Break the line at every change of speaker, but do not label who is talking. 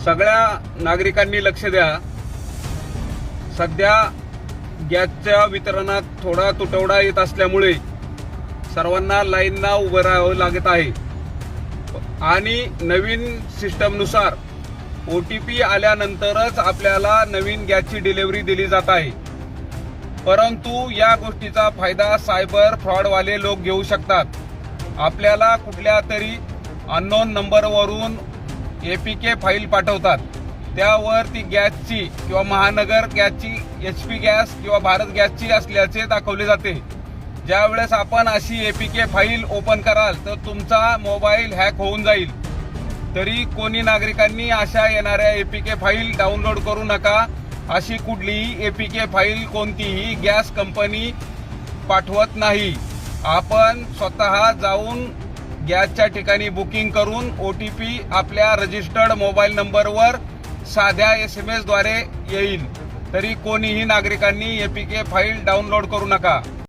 सगळ्या नागरिकांनी लक्ष द्या। सध्या गॅसच्या वितरणात थोडा तुटवडा येत असल्यामुळे सर्वांना लाईनला उभं राहावं लागत आहे आणि नवीन सिस्टमनुसार OTP आल्यानंतरच आपल्याला नवीन गॅसची डिलिव्हरी दिली जात आहे। परंतु या गोष्टीचा फायदा सायबर फ्रॉडवाले लोक घेऊ शकतात। आपल्याला कुठल्या तरी अननोन नंबरवरून APK फाईल पाठवतात, त्यावर ती गॅसची किंवा महानगर गॅसची, HP गॅस किंवा भारत गॅसची असल्याचे दाखवले जाते। ज्यावेळेस आपण अशी APK फाईल ओपन कराल तर तुमचा मोबाईल हॅक होऊन जाईल। तरी कोणी नागरिकांनी अशा येणाऱ्या APK फाईल डाउनलोड करू नका। अशी कुठलीही APK फाईल कोणतीही गॅस कंपनी पाठवत नाही। आपण स्वतः जाऊन गॅसच्या ठिकाणी बुकिंग करून OTP आपल्या रजिस्टर्ड मोबाईल नंबरवर साध्या SMS द्वारे येईल। तरी कोणीही नागरिकांनी APK फाईल डाउनलोड करू नका।